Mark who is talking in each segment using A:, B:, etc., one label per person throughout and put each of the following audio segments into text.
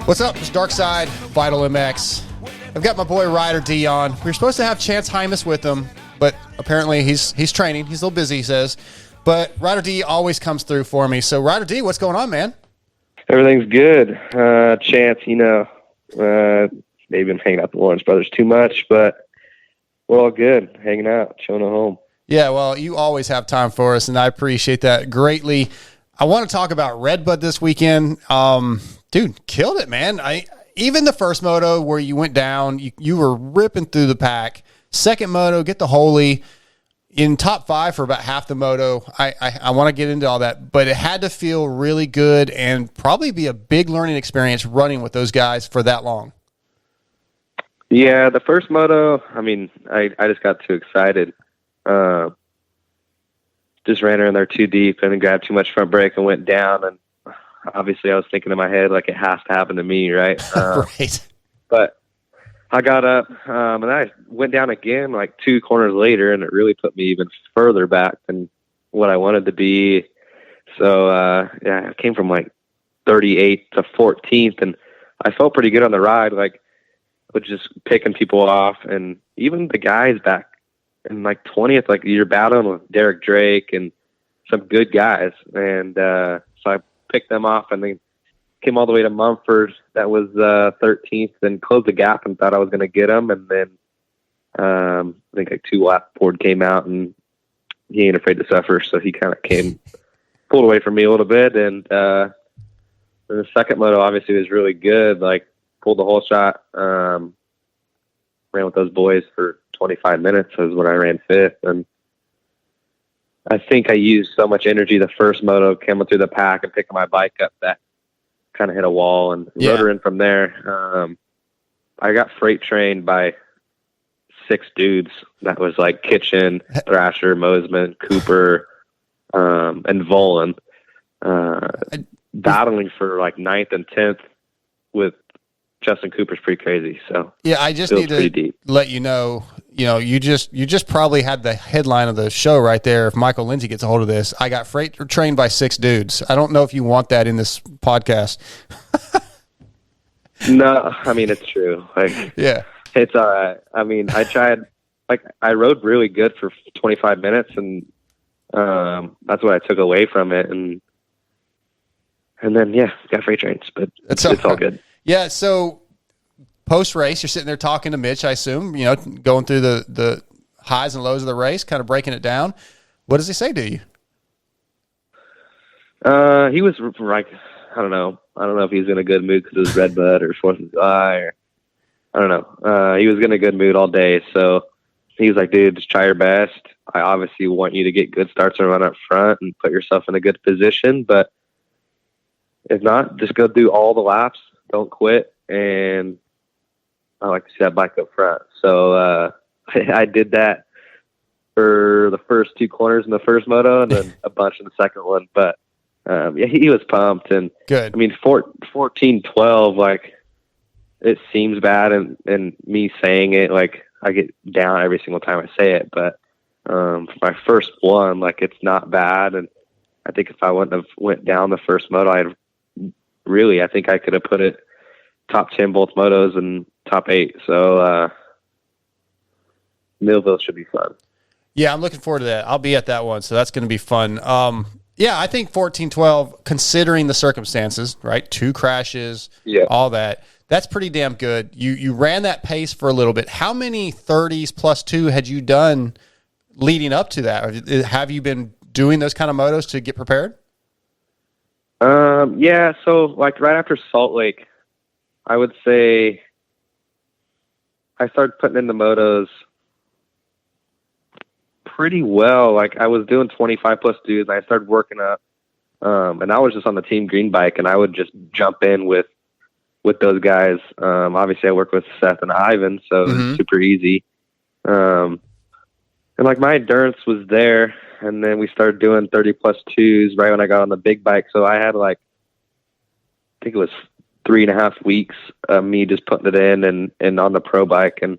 A: What's up? It's Darkside, Vital MX. I've got my boy Ryder D on. We were supposed to have Chance Hymas with him, but apparently he's training. He's a little busy, he says. But Ryder D always comes through for me. So Ryder D, what's going on, man?
B: Everything's good. Chance, they've been hanging out with the Lawrence brothers too much, but we're all good, hanging out, chilling at home. Yeah,
A: well, you always have time for us, and I appreciate that greatly. I want to talk about Redbud this weekend. Dude, killed it, man. Even the first moto where you went down, you were ripping through the pack. Second moto, get the Holy in top 5 for about half the moto. I want to get into all that, but it had to feel really good and probably be a big learning experience running with those guys for that long.
B: Yeah, the first moto, I just got too excited. Just ran her in there too deep and then grabbed too much front brake and went down. And obviously I was thinking in my head, like, it has to happen to me, right?
A: Right.
B: But I got up and I went down again like 2 corners later, and it really put me even further back than what I wanted to be. So, I came from like 38th to 14th, and I felt pretty good on the ride, like, with just picking people off. And even the guys back in like 20th, like, you're battling with Derek Drake and some good guys. And so I picked them off and then came all the way to Mumford. That was 13th, then closed the gap and thought I was going to get them. And then I think like 2 lap Ford came out, and he ain't afraid to suffer. So he kind of pulled away from me a little bit. And the second moto obviously was really good. Like, pulled the whole shot, ran with those boys for 25 minutes is when I ran 5th. And I think I used so much energy the first moto coming through the pack and picking my bike up that kind of hit a wall and rode her in from there. I got freight trained by 6 dudes. That was like Kitchen, Thrasher, Mosman, Cooper, and Volan, battling for like 9th and 10th with Justin Cooper's pretty crazy. So
A: yeah, I just need to let you know, you just probably had the headline of the show right there. If Michael Lindsay gets a hold of this, I got freight trained by 6 dudes. I don't know if you want that in this podcast.
B: No, it's true. Like, yeah, it's all right. I tried, like, I rode really good for 25 minutes, and that's what I took away from it. And then, got freight trains, but it's all good.
A: Yeah, so post-race, you're sitting there talking to Mitch, I assume, going through the highs and lows of the race, kind of breaking it down. What does he say to you?
B: He was like, I don't know if he's in a good mood because it was Redbud or 4th of July, or I don't know. He was in a good mood all day, so he was like, dude, just try your best. I obviously want you to get good starts and run up front and put yourself in a good position, but if not, just go do all the laps. Don't quit, and I like to see that bike up front. So I did that for the first 2 corners in the first moto, and then a bunch in the second one. But he was pumped, and
A: good.
B: 14-12, like, it seems bad, and me saying it, like, I get down every single time I say it. But for my first one, like, it's not bad, and I think if I wouldn't have went down the first moto, I think I could have put it top 10 both motos and top 8. So Millville should be fun.
A: Yeah, I'm looking forward to that. I'll be at that one, so that's going to be fun. I think 14-12, considering the circumstances, right? 2 crashes, all that. That's pretty damn good. You ran that pace for a little bit. How many 30s plus 2 had you done leading up to that? Have you been doing those kind of motos to get prepared?
B: So like right after Salt Lake, I would say I started putting in the motos pretty well. Like, I was doing 25 plus dudes, and I started working up. And I was just on the Team Green bike, and I would just jump in with those guys. Obviously I work with Seth and Ivan, so it was super easy. And like, my endurance was there. And then we started doing 30 plus 2s right when I got on the big bike. So I had like, I think it was 3.5 weeks of me just putting it in and on the pro bike. And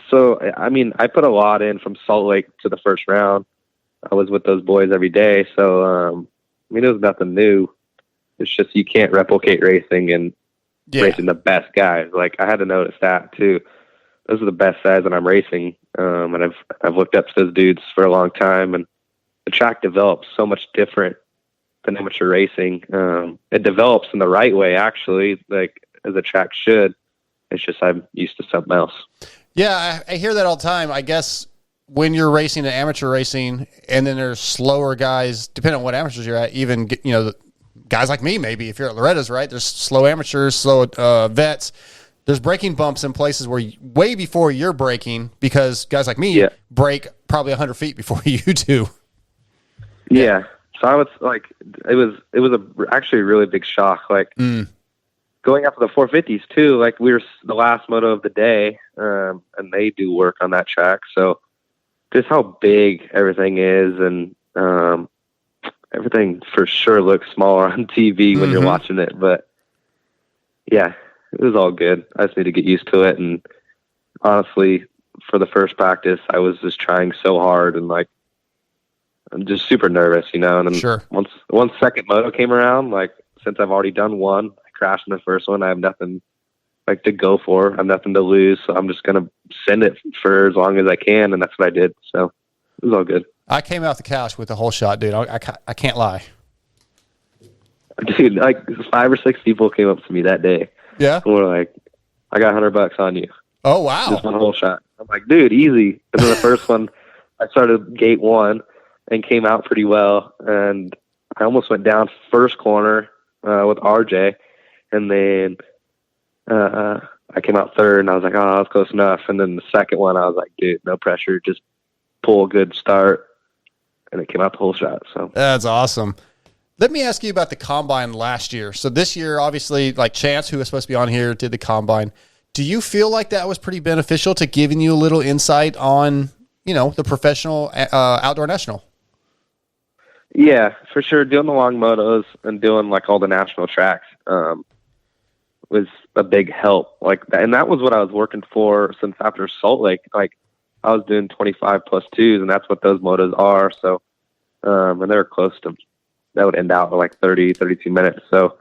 B: so, I put a lot in from Salt Lake to the first round. I was with those boys every day. So, it was nothing new. It's just you can't replicate racing and racing the best guys. Like, I had to notice that too. Those are the best guys that I'm racing, and I've looked up to those dudes for a long time. And the track develops so much different than amateur racing. It develops in the right way, actually, like as a track should. It's just I'm used to something else.
A: Yeah, I hear that all the time. I guess when you're racing in amateur racing, and then there's slower guys, depending on what amateurs you're at, even, you know, guys like me, maybe if you're at Loretta's, right? There's slow amateurs, slow vets. There's braking bumps in places where way before you're braking, because guys like me brake probably 100 feet before you do.
B: Yeah. So I was like, it was actually a really big shock. Like going up to the 450s too, like we were the last moto of the day, and they do work on that track. So just how big everything is, and everything for sure looks smaller on TV when you're watching it. But yeah, it was all good. I just need to get used to it. And honestly, for the first practice, I was just trying so hard, and like, I'm just super nervous, you know. And then once second moto came around, like, since I've already done one, I crashed in the first one. I have nothing like to go for. I have nothing to lose, so I'm just gonna send it for as long as I can, and that's what I did. So it was all good.
A: I came out the couch with the whole shot, dude. I can't lie.
B: Dude, like 5 or 6 people came up to me that day.
A: Yeah.
B: And were like, I got $100 on you.
A: Oh, wow.
B: Just one whole shot. I'm like, dude, easy. And then the first one, I started gate 1 and came out pretty well. And I almost went down first corner with RJ. And then I came out third, and I was like, oh, I was close enough. And then the second one, I was like, dude, no pressure. Just pull a good start. And it came out the whole shot. So
A: that's awesome. Let me ask you about the combine last year. So this year, obviously, like Chance, who was supposed to be on here, did the combine. Do you feel like that was pretty beneficial to giving you a little insight on, you know, the professional outdoor national?
B: Yeah, for sure. Doing the long motos and doing like all the national tracks was a big help. Like, and that was what I was working for since after Salt Lake. Like, I was doing 25 plus 2s, and that's what those motos are. So, and they were close to, that would end out in like 30, 32 minutes. So,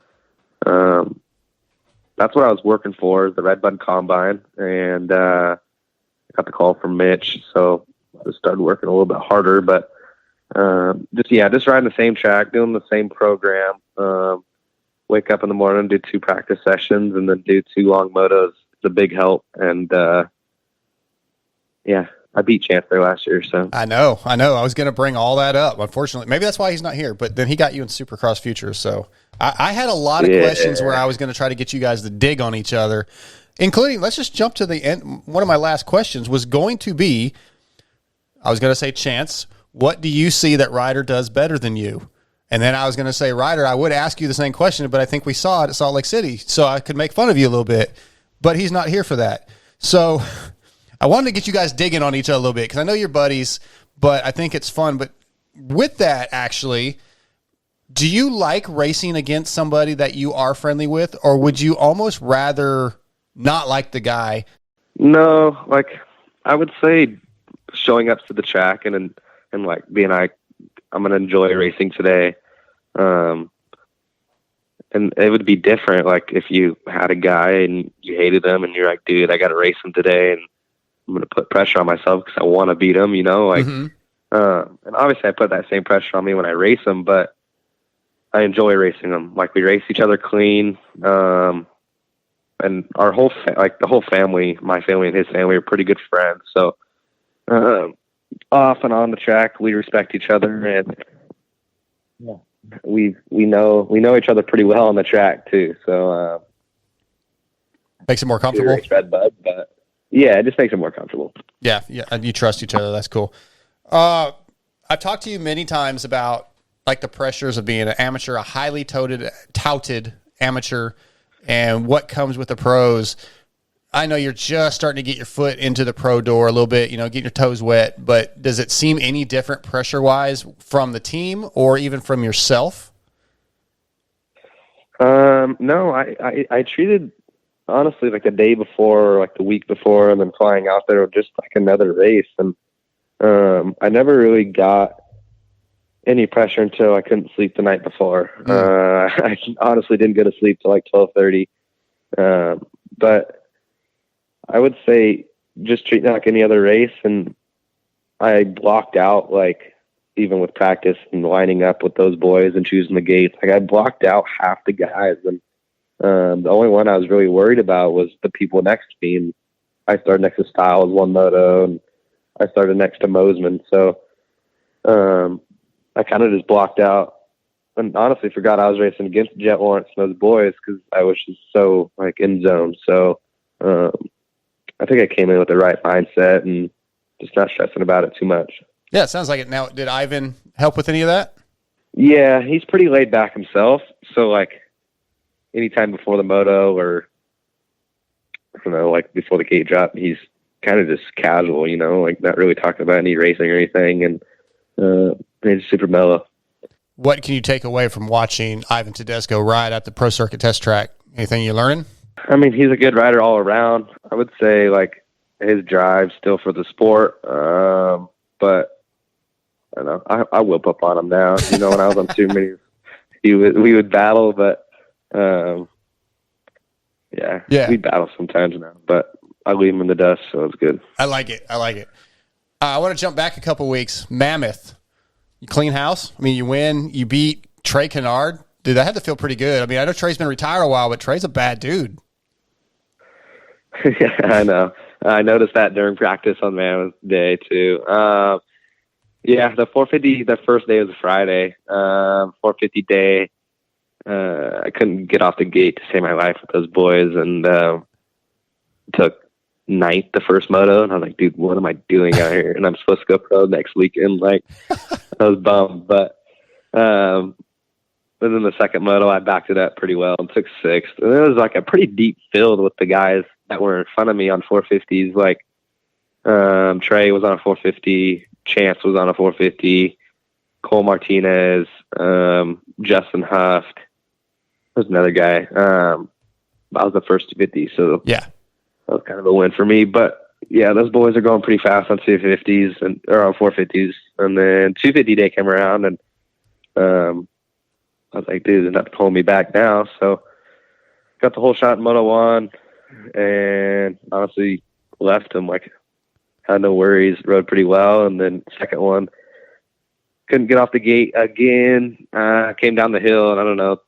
B: that's what I was working for, the Red Bud Combine, and got the call from Mitch. So I just started working a little bit harder, but just riding the same track, doing the same program. Wake up in the morning, do 2 practice sessions, and then do 2 long motos. It's a big help. And yeah, I beat Chance there last year. So
A: I know. I was going to bring all that up. Unfortunately, maybe that's why he's not here. But then he got you in Supercross Futures. So I had a lot of questions where I was going to try to get you guys to dig on each other, including, let's just jump to the end. One of my last questions was going to be, I was going to say, Chance, what do you see that Ryder does better than you? And then I was going to say, Ryder, I would ask you the same question, but I think we saw it at Salt Lake City, so I could make fun of you a little bit. But he's not here for that. So I wanted to get you guys digging on each other a little bit, because I know you're buddies, but I think it's fun. But with that, actually, do you like racing against somebody that you are friendly with, or would you almost rather not like the guy?
B: No, like, I would say showing up to the track and like being like, I'm going to enjoy racing today. And it would be different. Like, if you had a guy and you hated him and you're like, dude, I got to race him today, and I'm going to put pressure on myself because I want to beat him, you know, like, and obviously I put that same pressure on me when I race him, but I enjoy racing them. Like, we race each other clean. And our whole, the whole family, my family and his family, are pretty good friends. So, off and on the track, we respect each other, and we know each other pretty well on the track too. So
A: makes it more comfortable.
B: Red Bud, but yeah, it just makes it more comfortable.
A: Yeah, you trust each other. That's cool. I've talked to you many times about like the pressures of being an amateur, a highly touted amateur, and what comes with the pros. I know you're just starting to get your foot into the pro door a little bit, you know, getting your toes wet, but does it seem any different pressure-wise from the team or even from yourself?
B: No, I treated, honestly, like the day before or like the week before and then flying out there just like another race. And I never really got any pressure until I couldn't sleep the night before. I honestly didn't go to sleep till like 12:30. But I would say just treat it like any other race. And I blocked out, like, even with practice and lining up with those boys and choosing the gates, like I blocked out half the guys. And the only one I was really worried about was the people next to me. And I started next to Styles one moto, and I started next to Mosman. So I kind of just blocked out and honestly forgot I was racing against Jet Lawrence and those boys because I was just so like in zone. So I think I came in with the right mindset and just not stressing about it too much.
A: Yeah, it sounds like it. Now, did Ivan help with any of that?
B: Yeah, he's pretty laid back himself. So like anytime before the moto or I don't know, like before the gate drop, he's kind of just casual, you know, like not really talking about any racing or anything. And he's super mellow.
A: What can you take away from watching Ivan Tedesco ride at the Pro Circuit test track? Anything you're learning?
B: I mean, he's a good rider all around. I would say like his drive still for the sport. But I don't know. I whip up on him now. You know, when I was on Super Minis, we would battle, but yeah, we battle sometimes now. But I leave him in the dust, so it's good.
A: I like it. I want to jump back a couple weeks. Mammoth, you clean house. I mean, you win. You beat Trey Kennard. Dude, that had to feel pretty good. I mean, I know Trey's been retired a while, but Trey's a bad dude.
B: Yeah, I know. I noticed that during practice on Mammoth Day too. Yeah, the 450, the first day was a Friday. 450 day, I couldn't get off the gate to save my life with those boys, and took ninth the first moto, and I was like, dude, what am I doing out here? And I'm supposed to go pro next weekend. Like, I was bummed, but then the second moto, I backed it up pretty well and took sixth. And it was like a pretty deep field with the guys that were in front of me on 450s. Like, Trey was on a 450, Chance was on a 450, Cole Martinez, Justin Huft. There's another guy. I was the first 250, so
A: yeah,
B: that was kind of a win for me. But yeah, those boys are going pretty fast on 250s or on 450s. And then 250 day came around, and I was like, dude, they're not pulling me back now. So got the whole shot in Moto 1, and honestly left them like had no worries, rode pretty well. And then second one, couldn't get off the gate again. Came down the hill, and I don't know,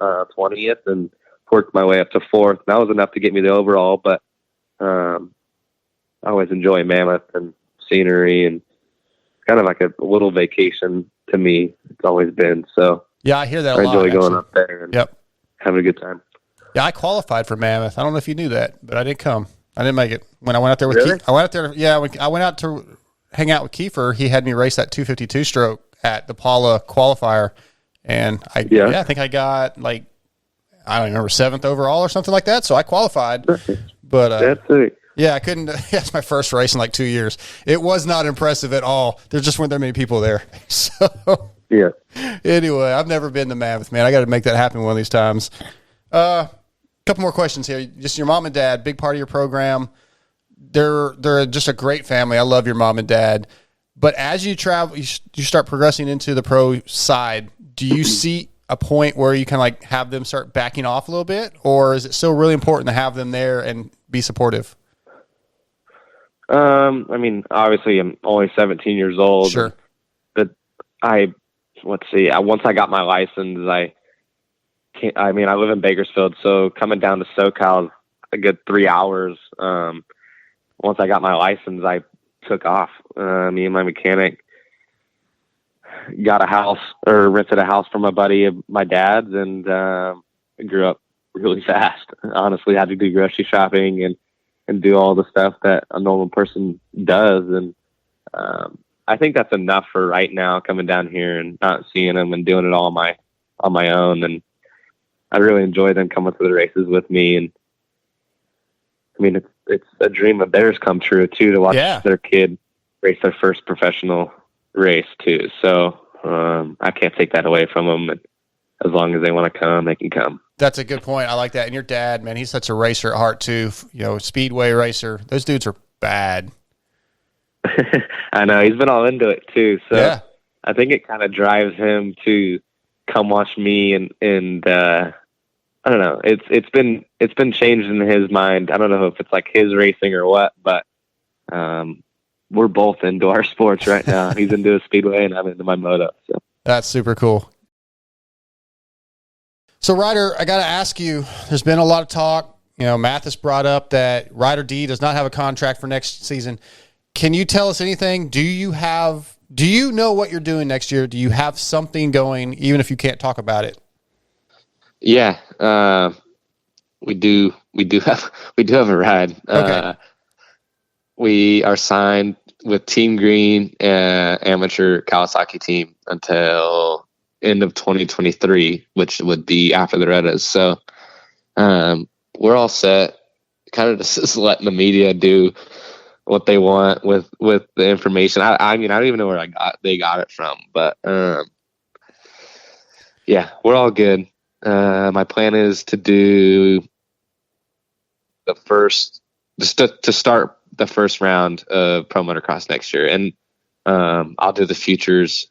B: 20th, and worked my way up to 4th. That was enough to get me the overall, but I always enjoy Mammoth and scenery, and kind of like a little vacation to me. It's always been. So
A: yeah, I hear that a lot.
B: I enjoy going up there and having a good time.
A: Yeah, I qualified for Mammoth. I don't know if you knew that, but I didn't come. I didn't make it. When I went out there with
B: Really?
A: I went out there. Yeah, when I went out to hang out with Kiefer, he had me race that 252 stroke at the Paula qualifier, and I think I got like, I don't remember, 7th overall or something like that. So I qualified, but
B: that's it.
A: yeah, I couldn't. That's my first race in like 2 years. It was not impressive at all. There just weren't that many people there. So
B: Yeah.
A: anyway, I've never been to Mammoth, man. I got to make that happen one of these times. Couple more questions here. Just your mom and dad, big part of your program. They're just a great family. I love your mom and dad. But as you travel, you start progressing into the pro side. Do you see a point where you can like have them start backing off a little bit, or is it still really important to have them there and be supportive?
B: I mean, obviously I'm only 17 years old.
A: Sure.
B: But once I got my license, I live in Bakersfield, so coming down to SoCal a good 3 hours. Once I got my license, I took off. Me and my mechanic got a house, or rented a house from a buddy of my dad's, and grew up really fast. Honestly, had to do grocery shopping and do all the stuff that a normal person does. And I think that's enough for right now, coming down here and not seeing them and doing it all on my own. And I really enjoy them coming to the races with me. And I mean, it's a dream of theirs come true too, to watch their kid race their first professional race too. So I can't take that away from them. And as long as they want to come, they can come.
A: That's a good point. I like that. And your dad, man, he's such a racer at heart too. You know, speedway racer. Those dudes are bad.
B: I know he's been all into it too. So
A: Yeah.
B: I think it kind of drives him to come watch me, and I don't know. It's been changed in his mind. I don't know if it's like his racing or what, but we're both into our sports right now. He's into a speedway, and I'm into my moto. So
A: That's super cool. So, Ryder, I got to ask you, there's been a lot of talk. Mathis brought up that Ryder D does not have a contract for next season. Can you tell us anything? Do you know what you're doing next year? Do you have something going, even if you can't talk about it?
C: Yeah, we do have a ride.
A: Okay.
C: We are signed with Team Green, amateur Kawasaki team, until end of 2023, which would be after the Redders. So we're all set. Kind of just letting the media do what they want with the information. I mean, I don't even know where they got it from, but yeah, we're all good. My plan is to do to start the first round of Pro Motocross next year, and I'll do the futures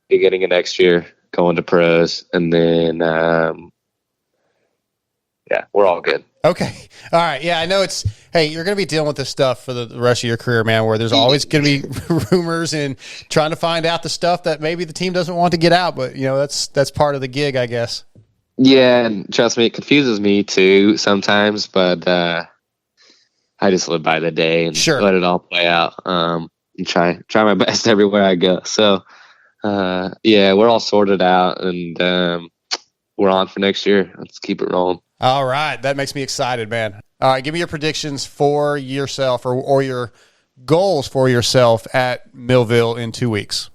C: beginning of next year, going to pros, and then yeah, we're all good.
A: Okay. All right. Yeah, I know hey, you're going to be dealing with this stuff for the rest of your career, man, where there's always going to be rumors and trying to find out the stuff that maybe the team doesn't want to get out, but that's part of the gig, I guess.
C: Yeah, and trust me, it confuses me too sometimes, but I just live by the day and let it all play out. And try my best everywhere I go. So yeah, we're all sorted out, and we're on for next year. Let's keep it rolling.
A: All right. That makes me excited, man. All right. Give me your predictions for yourself or your goals for yourself at Millville in 2 weeks.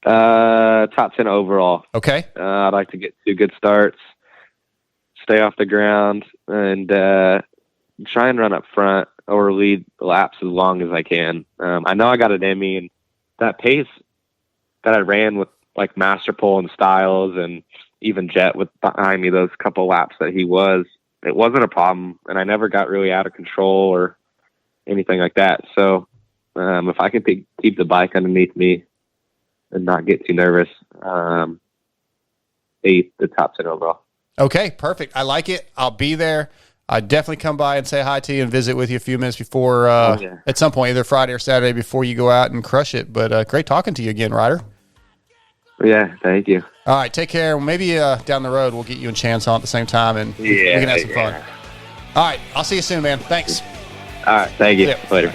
B: Top 10 overall.
A: Okay.
B: I'd like to get 2 good starts, stay off the ground, and try and run up front or lead laps as long as I can. I know I got it in me, and that pace that I ran with like Master Pole and Styles and even Jet with behind me, those couple laps that it wasn't a problem, and I never got really out of control or anything like that. So if I can keep the bike underneath me and not get too nervous, 8th, the top 10 overall.
A: Okay, perfect. I like it. I'll be there. I definitely come by and say hi to you and visit with you a few minutes before at some point, either Friday or Saturday, before you go out and crush it. But great talking to you again, Ryder.
B: Yeah, thank you.
A: All right, take care. Maybe down the road we'll get you and Chance on at the same time, and we can have some fun. All right, I'll see you soon, man. Thanks.
B: All right, thank you.
A: Yeah.
B: Later.